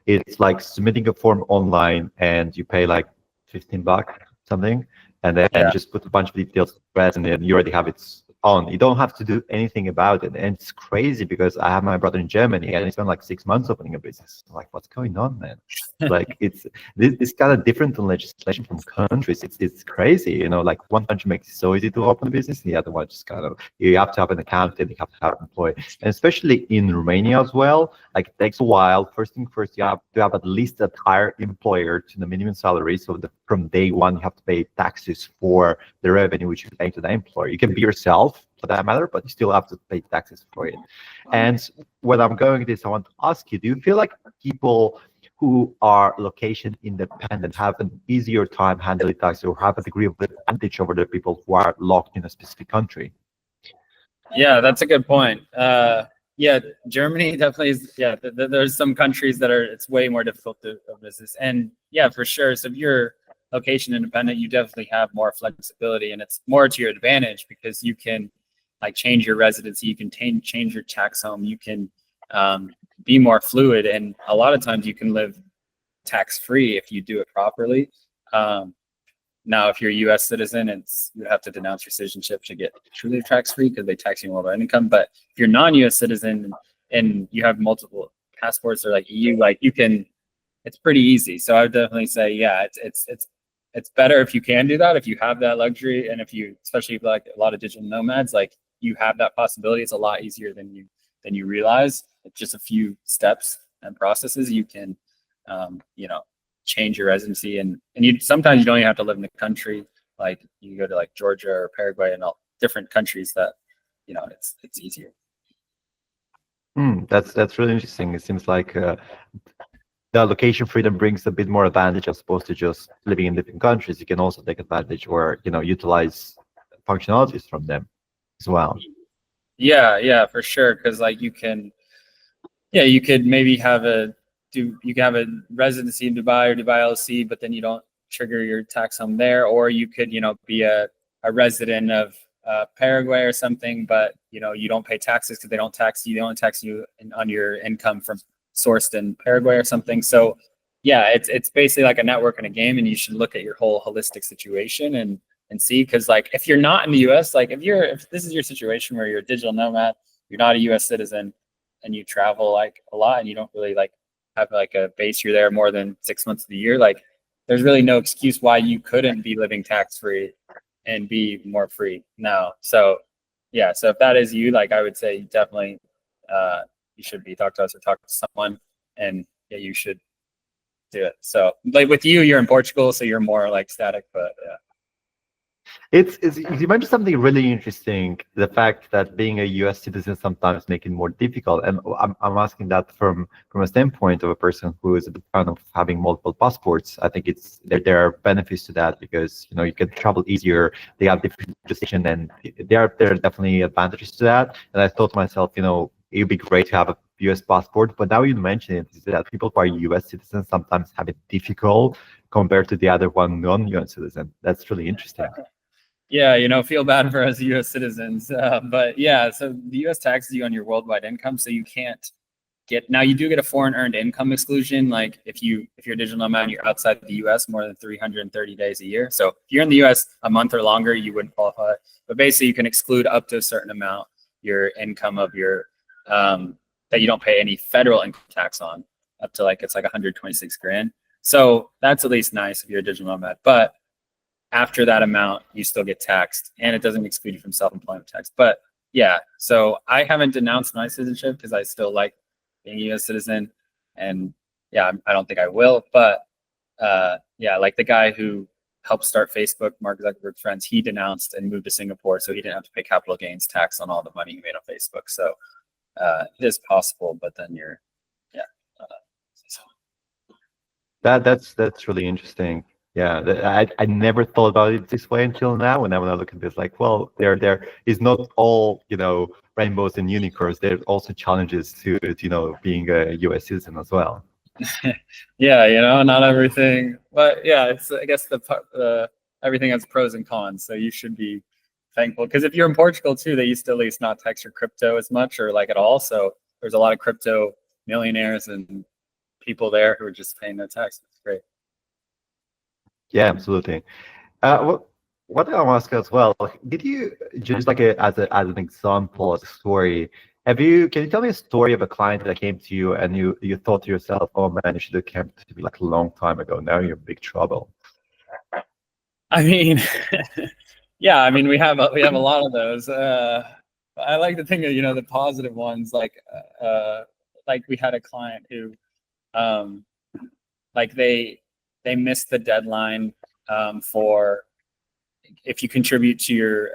It's like submitting a form online and you pay like $15 something, and then Yeah. you just put a bunch of details, and then you already have it on. You don't have to do anything about it. And it's crazy because I have my brother in Germany and he spent like 6 months opening a business. I'm like, what's going on, man? Like it's kind of different in legislation from countries. It's crazy, like one country makes it so easy to open a business, the other one just kind of, you have to have an accountant, you have to have an employee. And especially in Romania as well, like it takes a while. First thing first, you have to have at least a higher employer to the minimum salary. So from day one, you have to pay taxes for the revenue which you pay to the employer. You can be yourself for that matter, but you still have to pay taxes for it. And when I'm going this, I want to ask you, do you feel like people who are location independent have an easier time handling taxes, or have a degree of advantage over the people who are locked in a specific country? Yeah, that's a good point. Yeah, Germany definitely is. Yeah, there's some countries that it's way more difficult to business, and yeah, for sure. So if you're location independent, you definitely have more flexibility, and it's more to your advantage because you can like change your residency, you can change your tax home, you can be more fluid, and a lot of times you can live tax free if you do it properly. Now, if you're a U.S. citizen, you have to denounce your citizenship to get truly tax free because they tax you on worldwide income. But if you're non-U.S. citizen and you have multiple passports or like EU, like it's pretty easy. So I would definitely say, yeah, it's better if you can do that, if you have that luxury, and especially like a lot of digital nomads, like you have that possibility. It's a lot easier than you realize. It's just a few steps and processes. You can, change your residency, and sometimes you don't even have to live in the country. Like you go to like Georgia or Paraguay and all different countries that, it's easier. That's really interesting. It seems like the location freedom brings a bit more advantage as opposed to just living in different countries. You can also take advantage or utilize functionalities from them as well. Yeah, for sure. Because like you could maybe you can have a residency in Dubai or Dubai LLC, but then you don't trigger your tax home there. Or you could, be a resident of Paraguay or something, but you don't pay taxes because they don't tax you. They only tax you on your income from sourced in Paraguay or something. So yeah, it's basically like a network and a game, and you should look at your whole holistic situation and see, because like if you're not in the US, like if this is your situation where you're a digital nomad, you're not a US citizen, and you travel like a lot and you don't really like have like a base, you're there more than 6 months of the year, like there's really no excuse why you couldn't be living tax free and be more free now. So yeah, so if that is you, like I would say definitely you should talk to us or talk to someone, and yeah, you should do it. So like with you're in Portugal, so you're more like static, but yeah. It's you mentioned something really interesting, the fact that being a US citizen sometimes make it more difficult. And I'm asking that from a standpoint of a person who is a bit fan of having multiple passports. I think there are benefits to that because you can travel easier, they have different jurisdiction, and there are definitely advantages to that. And I thought to myself, it'd be great to have a US passport, but now you mention it, is that people who are US citizens sometimes have it difficult compared to the other one non-US citizen. That's really interesting. Yeah, feel bad for us U.S. citizens, but yeah, so the U.S. taxes you on your worldwide income, so you can't get, now you do get a foreign earned income exclusion. Like if you're a digital nomad and you're outside the US more than 330 days a year. So if you're in the US a month or longer, you wouldn't qualify. But basically you can exclude up to a certain amount your income of your, that you don't pay any federal income tax on, up to like, it's like 126 grand. So that's at least nice if you're a digital nomad. But after that amount, you still get taxed, and it doesn't exclude you from self-employment tax. But yeah, so I haven't denounced my citizenship because I still like being a US citizen. And yeah, I don't think I will. But yeah, like the guy who helped start Facebook, Mark Zuckerberg's friends, he denounced and moved to Singapore so he didn't have to pay capital gains tax on all the money he made on Facebook. So it is possible, but then you're, yeah. So. That's really interesting. Yeah, I never thought about it this way until now. And then when I look at this, like, well, there is not all, you know, rainbows and unicorns. There's also challenges to you know, being a US citizen as well. Yeah, you know, not everything, but yeah, it's, I guess everything has pros and cons. So you should be thankful, because if you're in Portugal too, they used to at least not tax your crypto as much or like at all. So there's a lot of crypto millionaires and people there who are just paying no tax. It's great. Yeah, absolutely. What I want to ask as well, did you just like as an example, as a story, can you tell me a story of a client that came to you and you thought to yourself, oh man, you should have come to me like a long time ago. Now you're in big trouble. I mean, yeah, I mean, we have a lot of those. I like to think of, you know, the positive ones, like we had a client who, like they missed the deadline for, if you contribute to your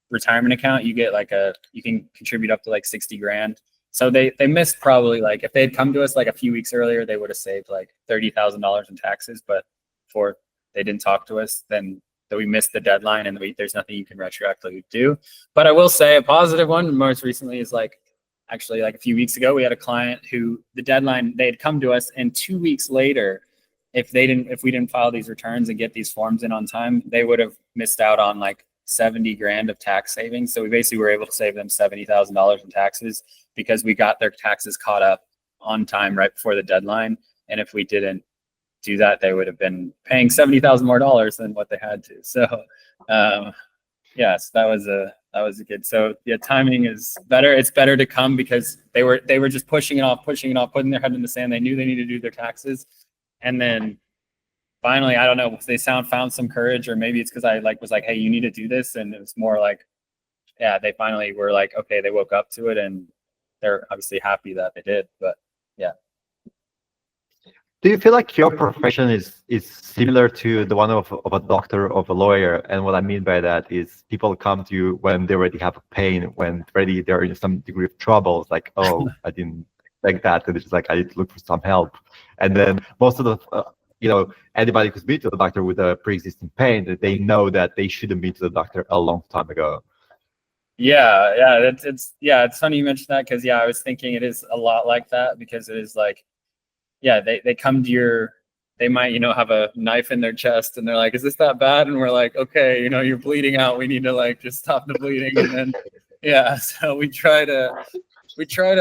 retirement account, you get like you can contribute up to like 60 grand. So they missed probably, like, if they had come to us like a few weeks earlier, they would have saved like $30,000 in taxes. But for they didn't talk to us, then that we missed the deadline, and there's nothing you can retroactively do. But I will say a positive one most recently is like, actually like a few weeks ago, we had a client who the deadline, they had come to us, and 2 weeks later, if we didn't file these returns and get these forms in on time, they would have missed out on like 70 grand of tax savings. So we basically were able to save them $70,000 in taxes because we got their taxes caught up on time right before the deadline. And if we didn't do that, they would have been paying $70,000 more than what they had to. So yes, that was a good. So yeah, timing is better. It's better to come because they were just pushing it off, putting their head in the sand. They knew they needed to do their taxes. And then finally, I don't know, they found some courage, or maybe it's because I was like, hey, you need to do this. And it was more like, yeah, they finally were like, okay, they woke up to it, and they're obviously happy that they did. But yeah. Do you feel like your profession is similar to the one of a doctor, of a lawyer? And what I mean by that is people come to you when they already have a pain, when already they're in some degree of trouble. It's like, oh, I didn't expect that. And it's just like, I need to look for some help. And then most of the, you know, anybody who's been to the doctor with a pre-existing pain, that they know that they should have been to the doctor a long time ago. Yeah, it's funny you mentioned that, because yeah, I was thinking it is a lot like that, because it is like, yeah, they come to they might, you know, have a knife in their chest, and they're like, is this that bad? And we're like, okay, you know, you're bleeding out. We need to like just stop the bleeding. And then, yeah, so we try to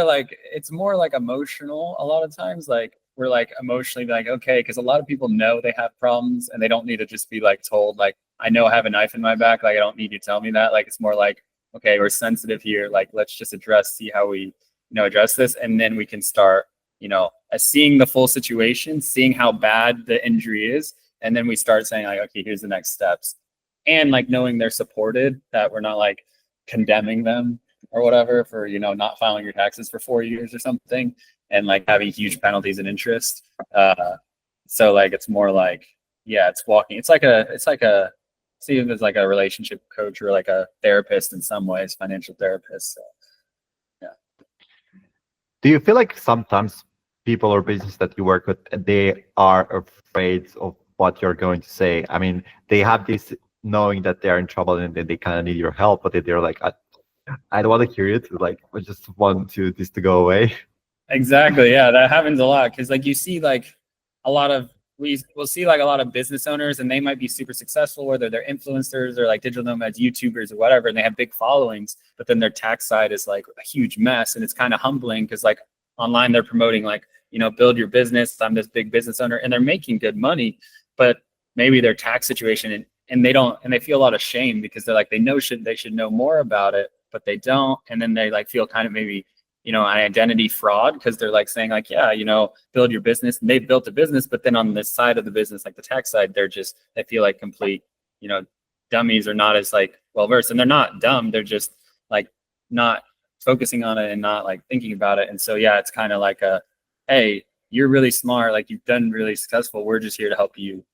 like, it's more like emotional a lot of times. Like we're like emotionally like, okay, because a lot of people know they have problems, and they don't need to just be like told, like, I know I have a knife in my back. Like, I don't need you to tell me that. Like, it's more like, okay, we're sensitive here. Like, let's just see how we, you know, address this. And then we can start, you know, seeing the full situation, seeing how bad the injury is. And then we start saying like, okay, here's the next steps. And like knowing they're supported, that we're not like condemning them or whatever for, you know, not filing your taxes for 4 years or something, and like having huge penalties and interest. So like, it's more like, yeah, it's like a, see if it's like a relationship coach or like a therapist in some ways, financial therapist. So, yeah. Do you feel like sometimes people or business that you work with, they are afraid of what you're going to say? I mean, they have this knowing that they're in trouble and they kind of need your help, but they're like, I don't want to hear it. Like, I just want this to go away. Exactly. Yeah, that happens a lot, because like you see like a lot of, we'll see like a lot of business owners, and they might be super successful, whether they're influencers or like digital nomads, YouTubers or whatever, and they have big followings, but then their tax side is like a huge mess. And it's kind of humbling, because like online they're promoting like, build your business. I'm this big business owner, and they're making good money, but maybe their tax situation and they feel a lot of shame because they're like, they should know more about it, but they don't. And then they like feel kind of maybe, an identity fraud because they're like saying like, yeah, build your business. And they've built a business, but then on this side of the business, like the tax side, they feel like complete, dummies or not as like well versed. And they're not dumb. They're just like not focusing on it and not like thinking about it. And so, yeah, it's kind of like hey, you're really smart. Like you've done really successful. We're just here to help you,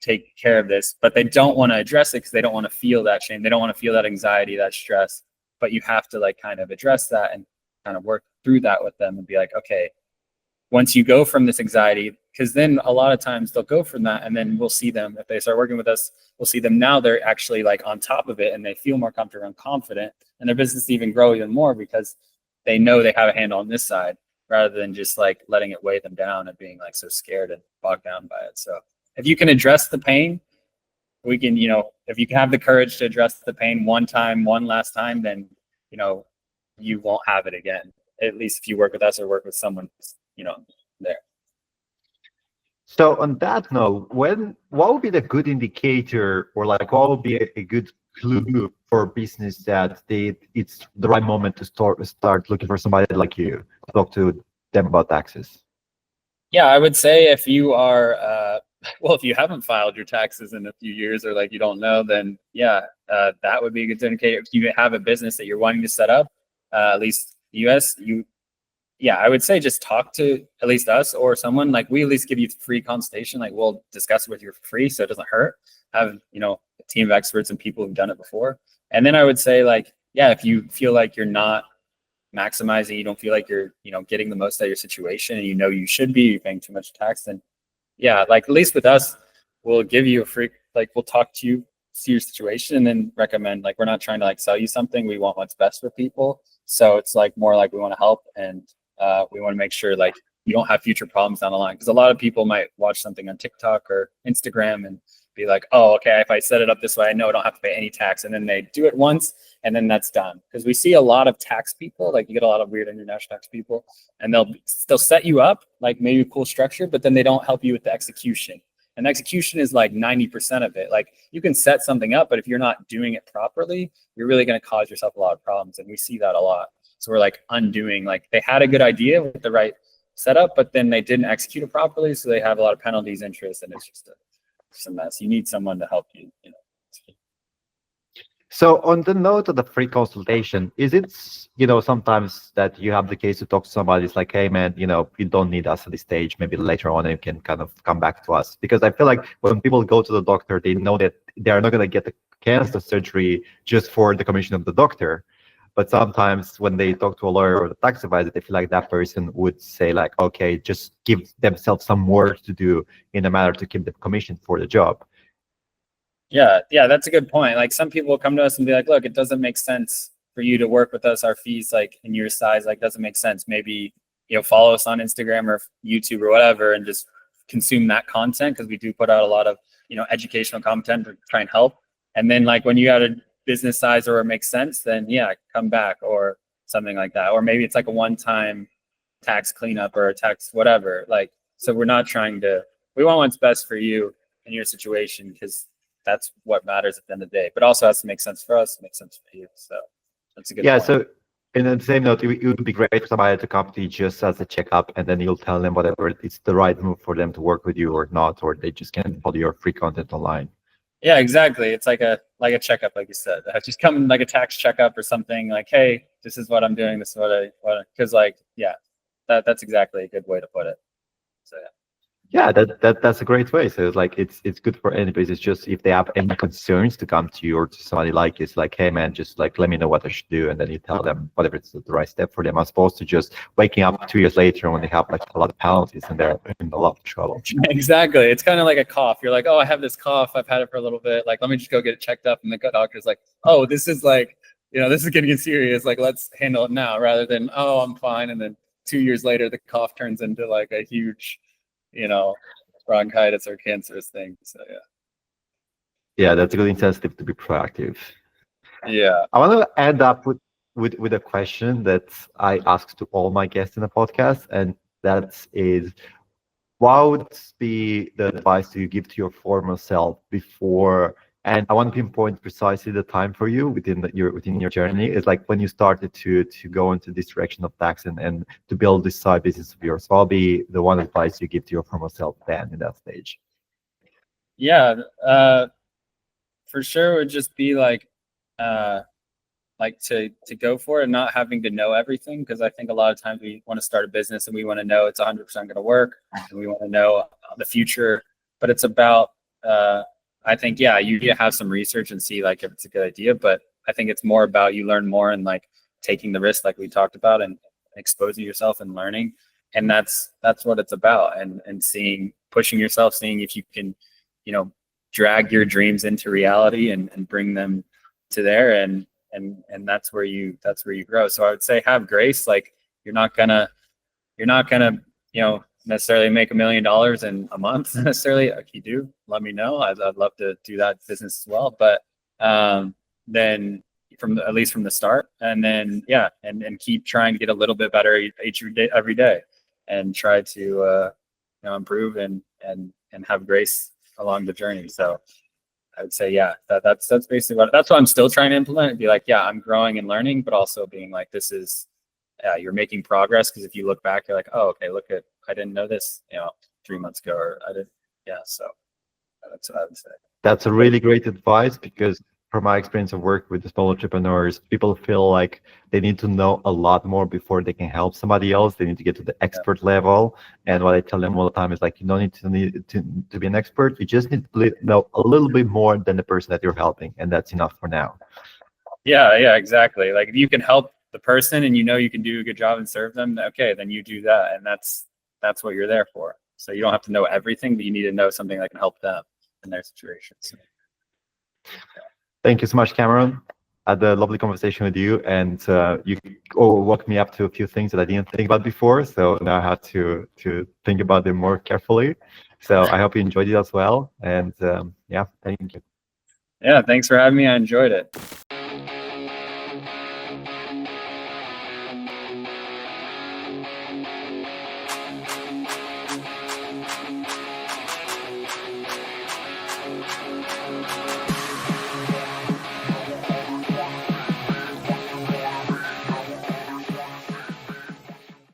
take care of this, but they don't want to address it because they don't want to feel that shame. They don't want to feel that anxiety, that stress, but you have to like kind of address that and kind of work through that with them and be like, okay, once you go from this anxiety, because then a lot of times they'll go from that and then we'll see them, if they start working with us, we'll see them now they're actually like on top of it and they feel more comfortable and confident and their business even grow even more because they know they have a handle on this side rather than just like letting it weigh them down and being like so scared and bogged down by it. So if you can address the pain, we can, if you can have the courage to address the pain one last time, then, you won't have it again. At least if you work with us or work with someone, there. So on that note, what would be the good indicator or like what would be a good clue for business that it's the right moment to start looking for somebody like you to talk to them about taxes? Yeah, I would say if you are, if you haven't filed your taxes in a few years or like you don't know, then yeah, that would be a good indicator. If you have a business that you're wanting to set up, at least US, I would say just talk to at least us or someone. Like we at least give you free consultation. Like we'll discuss it with you for free, so it doesn't hurt. Have a team of experts and people who've done it before. And then I would say like, yeah, if you feel like you're not maximizing, you don't feel like you're getting the most out of your situation, and you should be paying too much tax, then yeah, like at least with us, we'll give you a free, like we'll talk to you, see your situation, and then recommend. Like we're not trying to like sell you something. We want what's best for people. So it's like more like we want to help, and we want to make sure like you don't have future problems down the line. Because a lot of people might watch something on TikTok or Instagram and be like, oh, okay, if I set it up this way, I know I don't have to pay any tax. And then they do it once and then that's done. Because we see a lot of tax people, like you get a lot of weird international tax people, and they'll set you up like maybe a cool structure, but then they don't help you with the execution. And execution is like 90% of it. Like you can set something up, but if you're not doing it properly, you're really going to cause yourself a lot of problems. And we see that a lot. So we're like undoing, like they had a good idea with the right setup, but then they didn't execute it properly. So they have a lot of penalties, interest, and it's just a mess. You need someone to help you, So on the note of the free consultation, is it, sometimes that you have the case to talk to somebody, it's like, hey man, you don't need us at this stage, maybe later on you can kind of come back to us. Because I feel like when people go to the doctor, they know that they're not going to get the cancer surgery just for the commission of the doctor. But sometimes when they talk to a lawyer or the tax advisor, they feel like that person would say like, okay, just give themselves some work to do in a matter to keep the commission for the job. Yeah, that's a good point. Like some people will come to us and be like, look, it doesn't make sense for you to work with us. Our fees, like in your size, like doesn't make sense. Maybe, follow us on Instagram or YouTube or whatever and just consume that content, because we do put out a lot of, educational content to try and help. And then like when you got a business size or it makes sense, then yeah, come back or something like that. Or maybe it's like a one-time tax cleanup or a tax whatever. Like, so we want what's best for you in your situation, because that's what matters at the end of the day. But also has to make sense for us, make sense for you. So that's a good point. So in the same note, it would be great for somebody to come to you just as a checkup, and then you'll tell them whatever it's the right move for them to work with you or not, or they just can follow your free content online. Yeah, exactly. It's like a checkup, like you said. Just come like a tax checkup or something. Like, hey, this is what I'm doing. This is what because like, yeah, that's exactly a good way to put it. So yeah. Yeah, that's a great way. So it's like it's good for anybody. It's just if they have any concerns to come to you or to somebody like you, it's like, hey man, just like let me know what I should do, and then you tell them whatever it's the right step for them, as opposed to just waking up 2 years later when they have like a lot of penalties and they're in a lot of trouble. Exactly. It's kind of like a cough. You're like, oh, I have this cough. I've had it for a little bit. Like, let me just go get it checked up. And the doctor's like, oh, this is like, this is getting serious. Like, let's handle it now, rather than, oh, I'm fine. And then 2 years later, the cough turns into like a huge, bronchitis or cancerous thing. So yeah, that's a good incentive to be proactive. Yeah, I want to end up with a question that I ask to all my guests in the podcast, and that is, what would be the advice you give to your former self before? And I want to pinpoint precisely the time for you within your journey. It's like when you started to go into this direction of tax and to build this side business of yours. So I'll be the one advice you give to your former self then in that stage. Yeah, for sure, it would just be to go for it and not having to know everything, because I think a lot of times we want to start a business and we want to know it's 100% going to work and we want to know the future, but it's about I think, yeah, you need to have some research and see like if it's a good idea, but I think it's more about you learn more and like taking the risk like we talked about and exposing yourself and learning, and that's what it's about, and seeing, pushing yourself, seeing if you can, you know, drag your dreams into reality and bring them to there, and that's where you grow. So I would say have grace. Like you're not gonna you know, necessarily make $1 million in a month necessarily. If you do, let me know. I'd love to do that business as well, but then at least from the start, and then yeah, and keep trying to get a little bit better every day, and try to you know, improve and have grace along the journey. So I would say, yeah, that's basically that's what I'm still trying to implement. Be like, yeah, I'm growing and learning, but also being like, this is, yeah, you're making progress. Because if you look back, you're like, oh, okay, look at, I didn't know this, you know, 3 months ago, or I did, yeah. So that's what I would say. That's a really great advice, because from my experience of work with the small entrepreneurs, people feel like they need to know a lot more before they can help somebody else. They need to get to the expert level. And what I tell them all the time is like, you don't need to be an expert. You just need to know a little bit more than the person that you're helping. And that's enough for now. Yeah, exactly. Like if you can help the person and you know you can do a good job and serve them, okay, then you do that. And that's what you're there for. So you don't have to know everything, but you need to know something that can help them in their situations. Thank you so much, Cameron. I had a lovely conversation with you, and you woke me up to a few things that I didn't think about before. So now I have to think about them more carefully. So I hope you enjoyed it as well. And yeah, thank you. Yeah, thanks for having me. I enjoyed it.